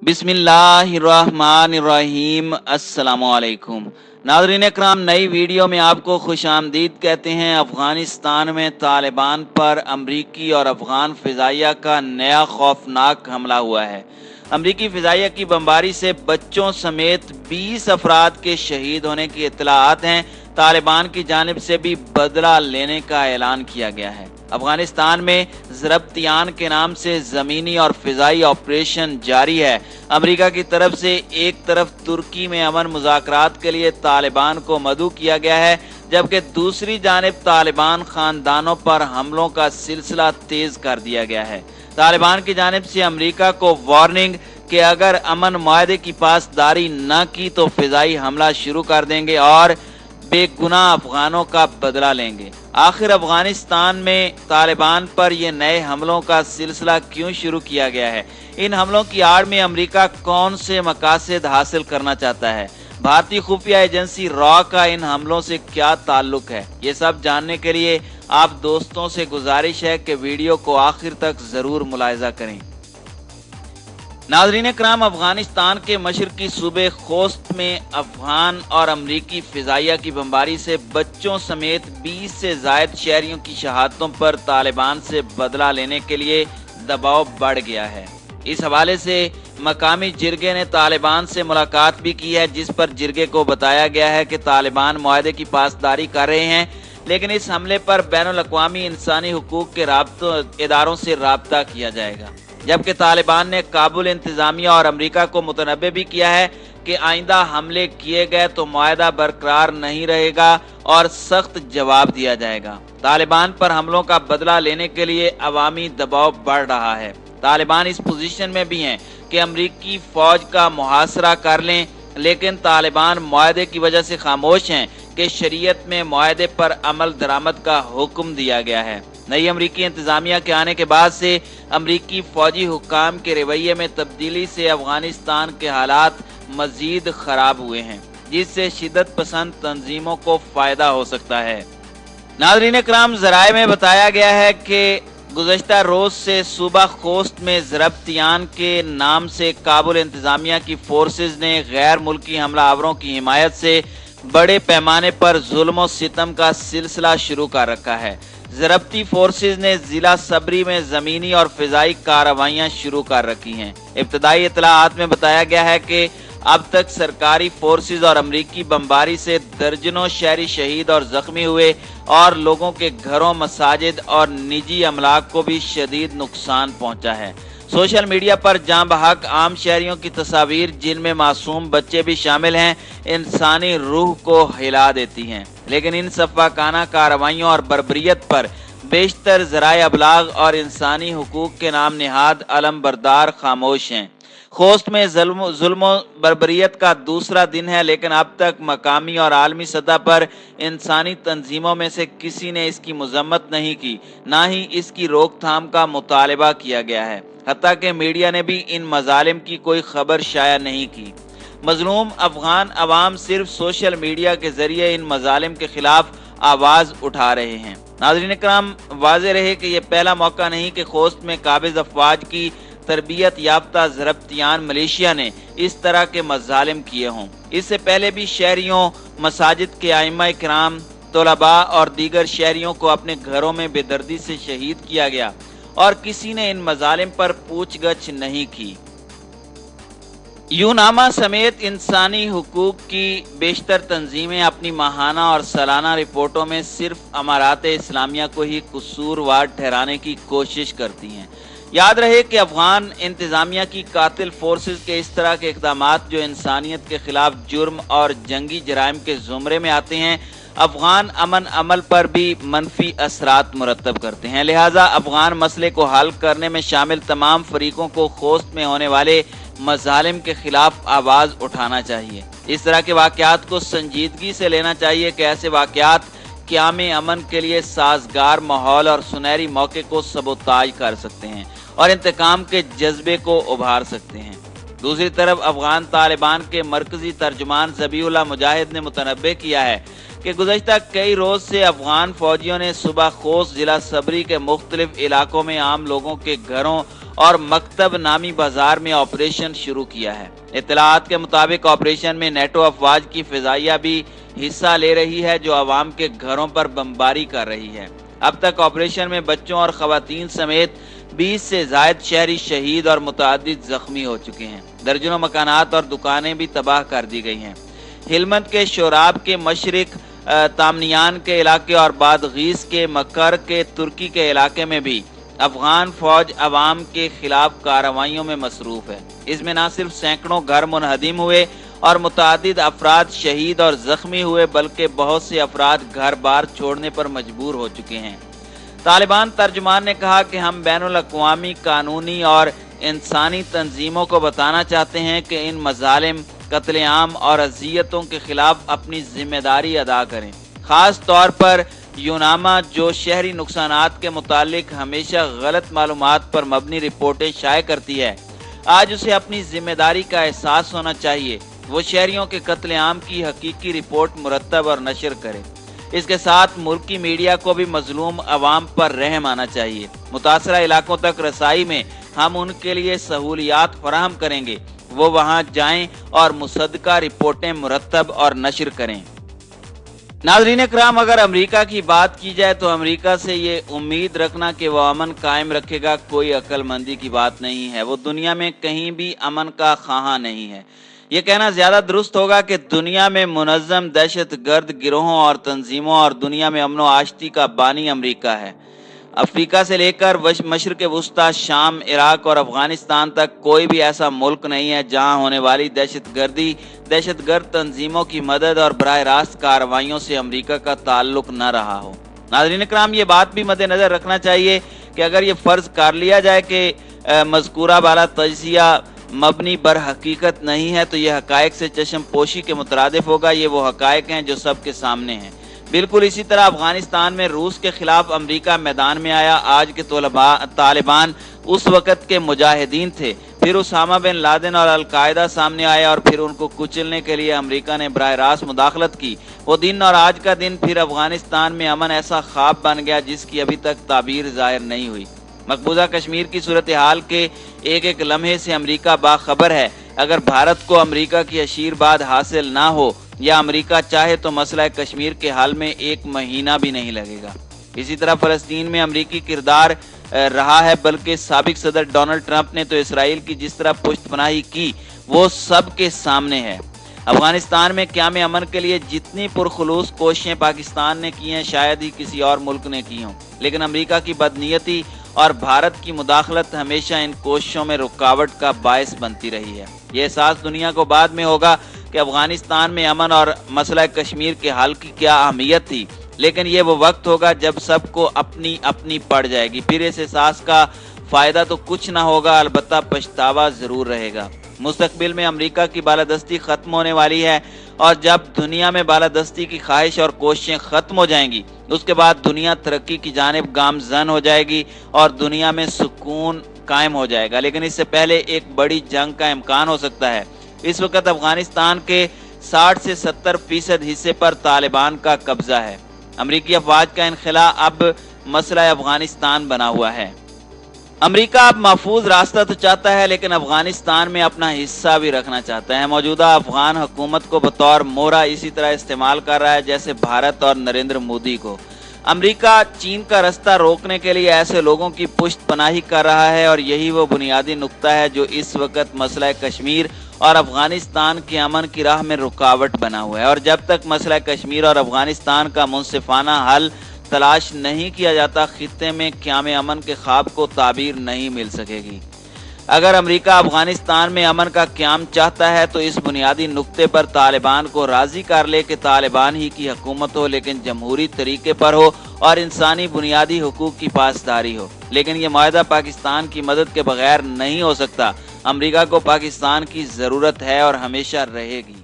बिस्मिल्लाहिर्रहमानिर्रहीम। अस्सलामुअलैकुम नाज़रीन इकराम, नई वीडियो में आपको खुशामदीद कहते हैं। अफ़गानिस्तान में तालिबान पर अमरीकी और अफ़गान फ़िज़ाइया का नया खौफनाक हमला हुआ है। अमरीकी फ़िज़ाइया की बमबारी से बच्चों समेत 20 अफराद के शहीद होने की इत्तलाआत हैं। तालिबान की जानिब से भी बदला लेने का ऐलान किया गया है। अफगानिस्तान में ज़रब्तियान के नाम से ज़मीनी और फ़िज़ाई ऑपरेशन जारी है। अमेरिका की तरफ से एक तरफ तुर्की में अमन मुज़ाकरात के लिए तालिबान को मदऊ किया गया है, जबकि दूसरी जानिब तालिबान ख़ानदानों पर हमलों का सिलसिला तेज़ कर दिया गया है। तालिबान की जानिब से अमेरिका को वार्निंग कि अगर अमन मुआहदे की पासदारी न की तो फ़िज़ाई हमला शुरू कर देंगे और बेगुनाह अफगानों का बदला लेंगे। आखिर अफगानिस्तान में तालिबान पर ये नए हमलों का सिलसिला क्यों शुरू किया गया है? इन हमलों की आड़ में अमेरिका कौन से मकासद हासिल करना चाहता है? भारतीय खुफिया एजेंसी रॉ का इन हमलों से क्या ताल्लुक है? ये सब जानने के लिए आप दोस्तों से गुजारिश है कि वीडियो को आखिर तक जरूर मुलाहिजा करें। नाज़रीन इकराम, अफगानिस्तान के मशरकी सूबे खोस्त में अफगान और अमरीकी फ़िज़ाइया की बमबारी से बच्चों समेत 20 से ज़ायद शहरियों की शहादतों पर तालिबान से बदला लेने के लिए दबाव बढ़ गया है। इस हवाले से मकामी जिरगे ने तालिबान से मुलाकात भी की है, जिस पर जिरगे को बताया गया है कि तालिबान मुआहदे की पासदारी कर रहे हैं, लेकिन इस हमले पर बैनुल-अक़वामी इंसानी हुकूक के इदारों से राब्ता किया जाएगा। जबकि तालिबान ने काबुल इंतजामिया और अमेरिका को मुतनब्बे भी किया है कि आइंदा हमले किए गए तो मुआहदा बरकरार नहीं रहेगा और सख्त जवाब दिया जाएगा। तालिबान पर हमलों का बदला लेने के लिए अवामी दबाव बढ़ रहा है। तालिबान इस पोजीशन में भी हैं कि अमरीकी फौज का मुहासरा कर लें, लेकिन तालिबान मुआहदे की वजह से खामोश हैं कि शरीयत में मुआहदे पर अमल दरामद का हुक्म दिया गया है। नई अमरीकी इंतजामिया के आने के बाद से अमरीकी फौजी हुक्काम के रवैये में तब्दीली से अफगानिस्तान के हालात मजीद खराब हुए हैं, जिससे शिद्दत पसंद तंजीमों को फायदा हो सकता है। नाज़रीन इकराम, ज़राए में बताया गया है कि गुज़श्ता रोज से सूबा खोस्त में ज़रब्तियान के नाम से काबुल इंतजामिया की फोर्सेज ने गैर मुल्की हमलावरों की हिमायत से बड़े पैमाने पर जुल्म और सितम का सिलसिला शुरू कर रखा है। ज़रब्ती फोर्सेज ने जिला सबरी में ज़मीनी और फ़िज़ाई कार्रवाइयाँ शुरू कर रखी हैं। इब्तदाई इत्तलाआत में बताया गया है कि अब तक सरकारी फोर्सेज और अमरीकी बमबारी से दर्जनों शहरी शहीद और जख्मी हुए और लोगों के घरों, मसाजिद और निजी अमलाक को भी शदीद नुकसान पहुंचा है। सोशल मीडिया पर जाँ बहक आम शहरियों की तस्वीर, जिनमें मासूम बच्चे भी शामिल हैं, इंसानी रूह को हिला देती हैं। लेकिन इन सफ़ाकाना कार्रवाइयों और बर्बरियत पर बेशतर ज़राए अबलाग और इंसानी हुकूक के नाम निहाद अलम बरदार खामोश हैं। खोस्त में जुल्म बर्बरियत का दूसरा दिन है, लेकिन अब तक मकामी और आलमी सतह पर इंसानी तंजीमों में से किसी ने इसकी मजम्मत नहीं की, ना ही इसकी रोकथाम का मुतालबा किया गया है। हत्ता कि मीडिया ने भी इन मजालिम की कोई खबर शाया नहीं की। मजलूम अफगान अवाम सिर्फ सोशल मीडिया के जरिए इन मजालिम के खिलाफ आवाज़ उठा रहे हैं। नाज़रीन इकराम, वाज़ेह रहे कि यह पहला मौका नहीं कि खोस्त में काबिज अफवाज की तरबियत याफ्ता ज़रब्तियान मलेशिया ने इस तरह के मजालिम किए हों। इससे पहले भी शहरियों, मसाजिद के आइम्मा इकराम, तलबा और दीगर शहरियों को अपने घरों में बेदर्दी से शहीद किया गया और किसी ने इन मजालिम पर पूछगछ नहीं की। यूनामा समेत इंसानी हुकूक की बेशतर तंजीमें अपनी माहाना और सालाना रिपोर्टों में सिर्फ अमारात इस्लामिया को ही कसूरवार ठहराने की कोशिश करती हैं। याद रहे कि अफगान इंतजामिया की कातिल फोर्सेस के इस तरह के इक़दामात जो इंसानियत के खिलाफ जुर्म और जंगी जराइम के ज़ुमरे में आते हैं, अफगान अमन अमल पर भी मनफी असरात मुरतब करते हैं। लिहाजा अफगान मसले को हल करने में शामिल तमाम फरीकों को खोस्त में होने वाले मजालिम के खिलाफ आवाज़ उठाना चाहिए। इस तरह के वाक़यात को संजीदगी से लेना चाहिए कि ऐसे वाक़यात क़याम अमन के लिए साजगार माहौल और सुनहरी मौके को सबोताज कर सकते हैं और इंतकाम के जज्बे को उभार सकते हैं। दूसरी तरफ अफगान तालिबान के मरकजी तर्जुमान ज़बीहुल्लाह मुजाहिद ने मुतनब्बे किया है कि गुज़श्ता कई रोज से अफगान फौजियों ने सुबह खोस्त जिला सबरी के मुख्तलिफ इलाकों में आम लोगों के घरों اور مکتب نامی بازار میں آپریشن شروع کیا ہے۔ اطلاعات کے مطابق آپریشن میں نیٹو افواج کی فضائیہ بھی حصہ لے رہی ہے جو عوام کے گھروں پر بمباری کر رہی ہے۔ اب تک آپریشن میں بچوں اور خواتین سمیت 20 سے زائد شہری شہید اور متعدد زخمی ہو چکے ہیں۔ درجنوں مکانات اور دکانیں بھی تباہ کر دی گئی ہیں۔ ہلمند کے شوراب کے مشرق، تامنیان کے علاقے اور بادغیس کے مکر کے ترکی کے علاقے میں بھی افغان فوج عوام کے خلاف کارروائیوں میں مصروف ہے۔ اس میں نہ صرف سینکڑوں گھر منہدم ہوئے اور متعدد افراد شہید اور زخمی ہوئے بلکہ بہت سے افراد گھر بار چھوڑنے پر مجبور ہو چکے ہیں۔ طالبان ترجمان نے کہا کہ ہم بین الاقوامی قانونی اور انسانی تنظیموں کو بتانا چاہتے ہیں کہ ان مظالم، قتل عام اور اذیتوں کے خلاف اپنی ذمہ داری ادا کریں، خاص طور پر یوناما جو شہری نقصانات کے متعلق ہمیشہ غلط معلومات پر مبنی رپورٹیں شائع کرتی ہے۔ آج اسے اپنی ذمہ داری کا احساس ہونا چاہیے، وہ شہریوں کے قتل عام کی حقیقی رپورٹ مرتب اور نشر کرے۔ اس کے ساتھ ملکی میڈیا کو بھی مظلوم عوام پر رحم آنا چاہیے۔ متاثرہ علاقوں تک رسائی میں ہم ان کے لیے سہولیات فراہم کریں گے، وہ وہاں جائیں اور مصدقہ رپورٹیں مرتب اور نشر کریں۔ ناظرین اکرام، اگر امریکہ کی بات کی جائے تو امریکہ سے یہ امید رکھنا کہ وہ امن قائم رکھے گا کوئی عقل مندی کی بات نہیں ہے۔ وہ دنیا میں کہیں بھی امن کا خواہاں نہیں ہے۔ یہ کہنا زیادہ درست ہوگا کہ دنیا میں منظم دہشت گرد گروہوں اور تنظیموں اور دنیا میں امن و آشتی کا بانی امریکہ ہے۔ افریقہ سے لے کر مشرق وسطی، شام، عراق اور افغانستان تک کوئی بھی ایسا ملک نہیں ہے جہاں ہونے والی دہشت گرد تنظیموں کی مدد اور براہ راست کارروائیوں سے امریکہ کا تعلق نہ رہا ہو۔ ناظرین اکرام، یہ بات بھی مد نظر رکھنا چاہیے کہ اگر یہ فرض کر لیا جائے کہ مذکورہ بالا تجزیہ مبنی بر حقیقت نہیں ہے تو یہ حقائق سے چشم پوشی کے مترادف ہوگا۔ یہ وہ حقائق ہیں جو سب کے سامنے ہیں۔ بالکل اسی طرح افغانستان میں روس کے خلاف امریکہ میدان میں آیا۔ آج کے طالبان اس وقت کے مجاہدین تھے، پھر اسامہ بن لادن اور القاعدہ سامنے آئے اور پھر ان کو کچلنے کے لیے امریکہ نے براہ راست مداخلت کی۔ وہ دن اور آج کا دن پھر افغانستان میں امن ایسا خواب بن گیا جس کی ابھی تک تعبیر ظاہر نہیں ہوئی۔ مقبوضہ کشمیر کی صورتحال کے ایک ایک لمحے سے امریکہ باخبر ہے۔ اگر بھارت کو امریکہ کی آشیرواد حاصل نہ ہو یا امریکہ چاہے تو مسئلہ کشمیر کے حل میں 1 مہینہ بھی نہیں لگے گا۔ اسی طرح فلسطین میں امریکی کردار رہا ہے، بلکہ سابق صدر ڈونلڈ ٹرمپ نے تو اسرائیل کی جس طرح پشت پناہی کی وہ سب کے سامنے ہے۔ افغانستان میں قیام امن کے لیے جتنی پرخلوص کوششیں پاکستان نے کی ہیں شاید ہی کسی اور ملک نے کی ہوں، لیکن امریکہ کی بدنیتی اور بھارت کی مداخلت ہمیشہ ان کوششوں میں رکاوٹ کا باعث بنتی رہی ہے۔ یہ احساس دنیا کو بعد میں ہوگا کہ افغانستان میں امن اور مسئلہ کشمیر کے حل کی کیا اہمیت تھی، لیکن یہ وہ وقت ہوگا جب سب کو اپنی اپنی پڑ جائے گی۔ پھر اس احساس کا فائدہ تو کچھ نہ ہوگا، البتہ پچھتاوا ضرور رہے گا۔ مستقبل میں امریکہ کی بالادستی ختم ہونے والی ہے، اور جب دنیا میں بالادستی کی خواہش اور کوششیں ختم ہو جائیں گی اس کے بعد دنیا ترقی کی جانب گامزن ہو جائے گی اور دنیا میں سکون قائم ہو جائے گا، لیکن اس سے پہلے ایک بڑی جنگ کا امکان ہو سکتا ہے۔ اس وقت افغانستان کے 60 سے 70% حصے پر طالبان کا قبضہ ہے۔ امریکی افواج کا انخلا اب مسئلہ افغانستان بنا ہوا ہے۔ امریکہ اب محفوظ راستہ تو چاہتا ہے لیکن افغانستان میں اپنا حصہ بھی رکھنا چاہتا ہے۔ موجودہ افغان حکومت کو بطور مورا اسی طرح استعمال کر رہا ہے جیسے بھارت اور نریندر مودی کو۔ امریکہ چین کا رستہ روکنے کے لیے ایسے لوگوں کی پشت پناہی کر رہا ہے، اور یہی وہ بنیادی نقطہ ہے جو اس وقت مسئلہ کشمیر اور افغانستان کے امن کی راہ میں رکاوٹ بنا ہوا ہے۔ اور جب تک مسئلہ کشمیر اور افغانستان کا منصفانہ حل تلاش نہیں کیا جاتا خطے میں قیام امن کے خواب کو تعبیر نہیں مل سکے گی۔ اگر امریکہ افغانستان میں امن کا قیام چاہتا ہے تو اس بنیادی نقطے پر طالبان کو راضی کر لے کہ طالبان ہی کی حکومت ہو لیکن جمہوری طریقے پر ہو اور انسانی بنیادی حقوق کی پاسداری ہو، لیکن یہ معاہدہ پاکستان کی مدد کے بغیر نہیں ہو سکتا۔ امریکہ کو پاکستان کی ضرورت ہے اور ہمیشہ رہے گی۔